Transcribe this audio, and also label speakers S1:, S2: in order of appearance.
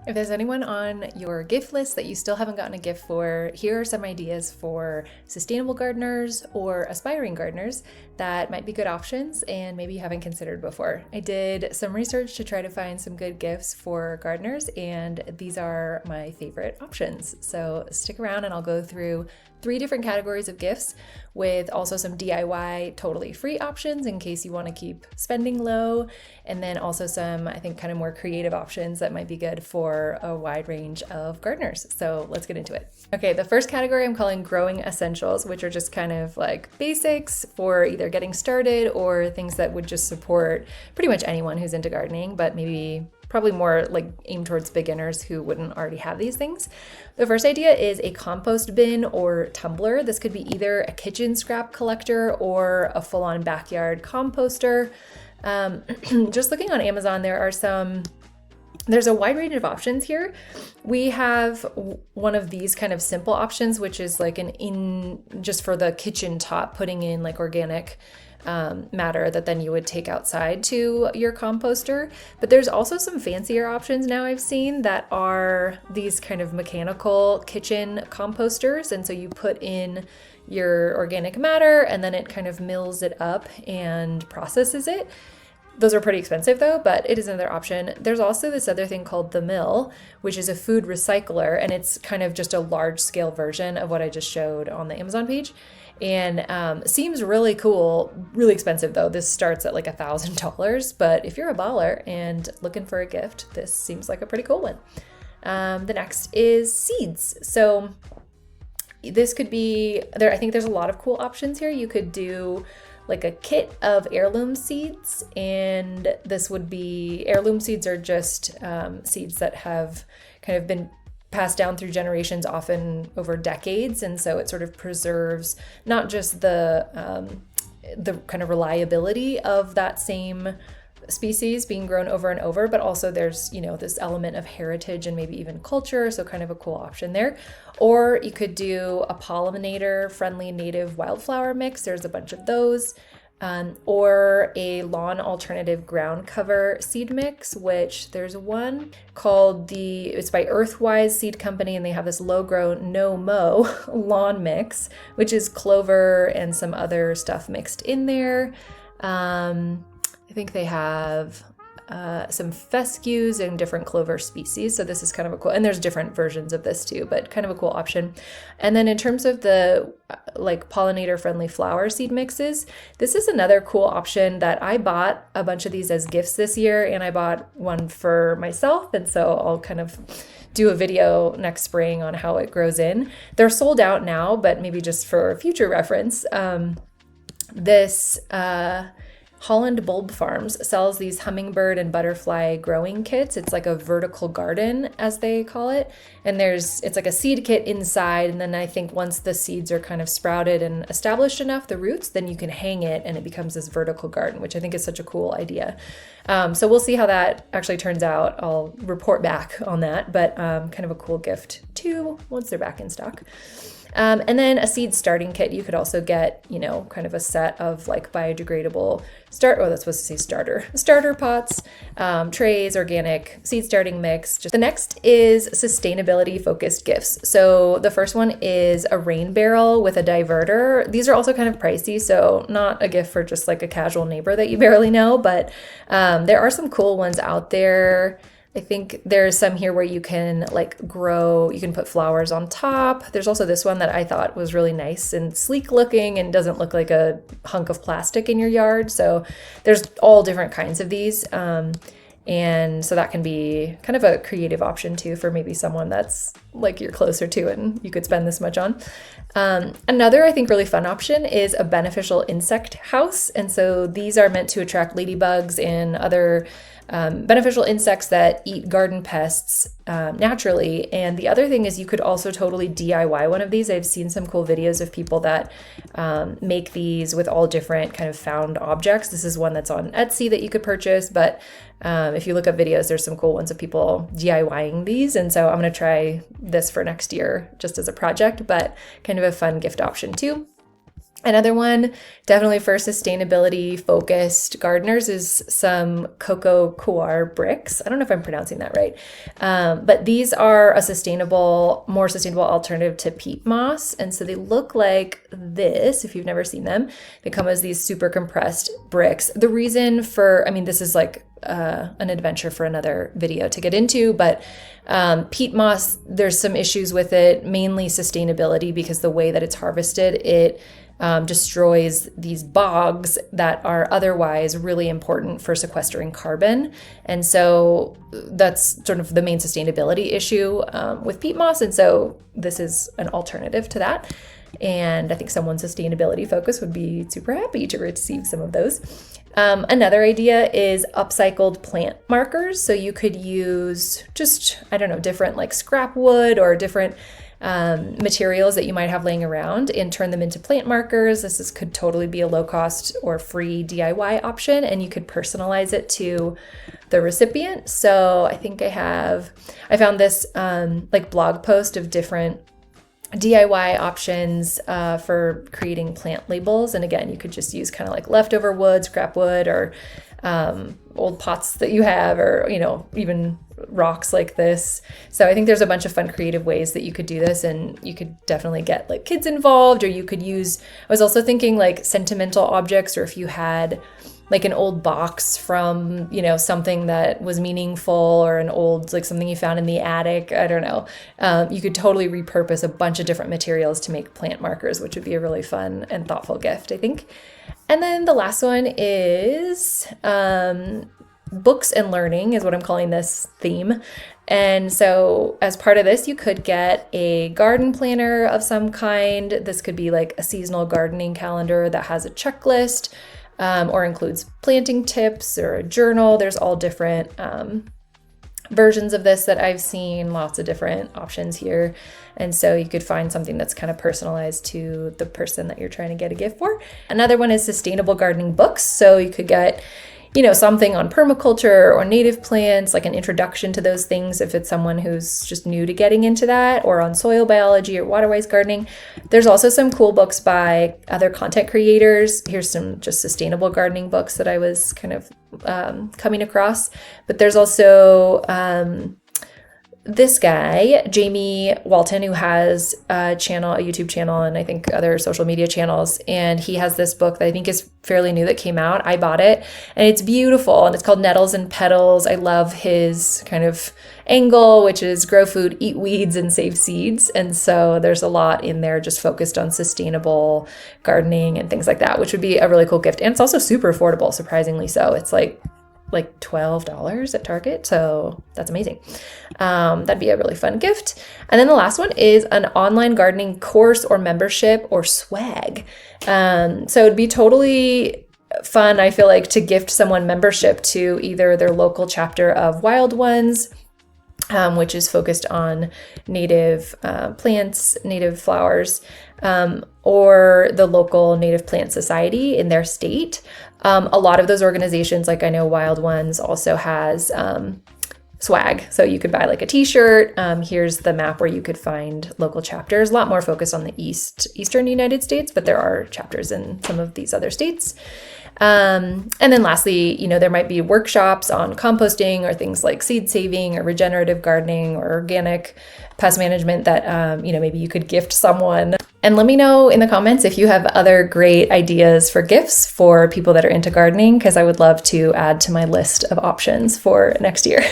S1: If there's anyone on your gift list that you still haven't gotten a gift for, here are some ideas for sustainable gardeners or aspiring gardeners that might be good options and maybe you haven't considered before. I did some research to try to find some good gifts for gardeners, and these are my favorite options. So stick around and I'll go through 3 different categories of gifts with also some DIY totally free options in case you want to keep spending low, and then also some, I think, kind of more creative options that might be good for a wide range of gardeners. So let's get into it. Okay, the first category I'm calling growing essentials, which are just kind of like basics for either getting started or things that would just support pretty much anyone who's into gardening, but maybe probably more like aimed towards beginners who wouldn't already have these things. The first idea is a compost bin or tumbler. This could be either a kitchen scrap collector or a full-on backyard composter. Just looking on Amazon, there's a wide range of options here. We have one of these kind of simple options, which is like just for the kitchen top, putting in like organic matter that then you would take outside to your composter. But there's also some fancier options now I've seen that are these kind of mechanical kitchen composters. And so you put in your organic matter and then it kind of mills it up and processes it. Those are pretty expensive though, but it is another option. There's also this other thing called the mill, which is a food recycler, and it's kind of just a large scale version of what I just showed on the Amazon page. And seems really cool, really expensive though. This starts at like $1,000, but if you're a baller and looking for a gift, this seems like a pretty cool one. The next is seeds. So this could be there. I think there's a lot of cool options here. You could do like a kit of heirloom seeds, and this would be heirloom seeds are just seeds that have kind of been passed down through generations, often over decades, and so it sort of preserves not just the kind of reliability of that same species being grown over and over, but also there's, this element of heritage and maybe even culture, so kind of a cool option there. Or you could do a pollinator friendly native wildflower mix. There's a bunch of those. Or a lawn alternative ground cover seed mix, which there's one called it's by Earthwise Seed Company, and they have this low grow no mow lawn mix, which is clover and some other stuff mixed in there. I think they have some fescues and different clover species. So this is kind of a cool, and there's different versions of this too, but kind of a cool option. And then in terms of the like pollinator friendly flower seed mixes, this is another cool option that I bought a bunch of these as gifts this year, and I bought one for myself. And so I'll kind of do a video next spring on how it grows in. They're sold out now, but maybe just for future reference, Holland Bulb Farms sells these hummingbird and butterfly growing kits. It's like a vertical garden, as they call it. And it's like a seed kit inside. And then I think once the seeds are kind of sprouted and established enough, the roots, then you can hang it and it becomes this vertical garden, which I think is such a cool idea. So we'll see how that actually turns out. I'll report back on that, but kind of a cool gift too, once they're back in stock. And then a seed starting kit. You could also get, kind of a set of like biodegradable starter pots, trays, organic seed starting mix. The next is sustainability focused gifts. So the first one is a rain barrel with a diverter. These are also kind of pricey, so not a gift for just like a casual neighbor that you barely know, but there are some cool ones out there. I think there's some here where you can you can put flowers on top. There's also this one that I thought was really nice and sleek looking and doesn't look like a hunk of plastic in your yard. So there's all different kinds of these. And so that can be kind of a creative option too for maybe someone that's like you're closer to and you could spend this much on. Another, I think, really fun option is a beneficial insect house. And so these are meant to attract ladybugs and other beneficial insects that eat garden pests naturally. And the other thing is you could also totally DIY one of these. I've seen some cool videos of people that make these with all different kind of found objects. This is one that's on Etsy that you could purchase, but if you look up videos, there's some cool ones of people DIYing these. And so I'm going to try this for next year just as a project, but kind of a fun gift option too. Another one, definitely for sustainability focused gardeners, is some cocoa coir bricks. I don't know if I'm pronouncing that right, but these are a more sustainable alternative to peat moss. And so they look like this. If you've never seen them, they come as these super compressed bricks. The reason for, I mean, this is like an adventure for another video to get into, but peat moss, there's some issues with it, mainly sustainability, because the way that it's harvested, it destroys these bogs that are otherwise really important for sequestering carbon. And so that's sort of the main sustainability issue with peat moss. And so this is an alternative to that. And I think someone's sustainability focus would be super happy to receive some of those. Another idea is upcycled plant markers. So you could use just, I don't know, different like scrap wood or different materials that you might have laying around and turn them into plant markers. Could totally be a low cost or free DIY option, and you could personalize it to the recipient. So I think I found this like blog post of different DIY options for creating plant labels. And again, you could just use kind of like leftover wood, scrap wood, or old pots that you have, or, you know, even rocks like this. So I think there's a bunch of fun creative ways that you could do this, and you could definitely get like kids involved, or you could use, I was also thinking like sentimental objects, or if you had like an old box from, you know, something that was meaningful, or an old, like something you found in the attic, I don't know. You could totally repurpose a bunch of different materials to make plant markers, which would be a really fun and thoughtful gift, I think. And then the last one is books and learning is what I'm calling this theme. And so as part of this, you could get a garden planner of some kind. This could be like a seasonal gardening calendar that has a checklist, or includes planting tips, or a journal. There's all different versions of this that I've seen, lots of different options here. And so you could find something that's kind of personalized to the person that you're trying to get a gift for. Another one is sustainable gardening books. So you could get, you know, something on permaculture or native plants, like an introduction to those things if it's someone who's just new to getting into that, or on soil biology or waterwise gardening. There's also some cool books by other content creators. Here's some just sustainable gardening books that I was kind of coming across. But there's also this guy, Jamie Walton, who has a YouTube channel, and I think other social media channels. And he has this book that I think is fairly new that came out. I bought it, and it's beautiful, and it's called Nettles and Petals. I love his kind of angle, which is grow food, eat weeds, and save seeds. And so there's a lot in there just focused on sustainable gardening and things like that, which would be a really cool gift. And it's also super affordable, surprisingly so. It's like $12 at Target. So that's amazing. That'd be a really fun gift. And then the last one is an online gardening course or membership or swag. So it'd be totally fun, I feel like, to gift someone membership to either their local chapter of Wild Ones, which is focused on native plants, native flowers, or the local native plant society in their state. A lot of those organizations, like I know Wild Ones also has swag. So you could buy like a t-shirt. Here's the map where you could find local chapters, a lot more focused on the eastern United States, but there are chapters in some of these other states. And then lastly, you know, there might be workshops on composting or things like seed saving or regenerative gardening or organic pest management that, you know, maybe you could gift someone. And let me know in the comments if you have other great ideas for gifts for people that are into gardening, because I would love to add to my list of options for next year.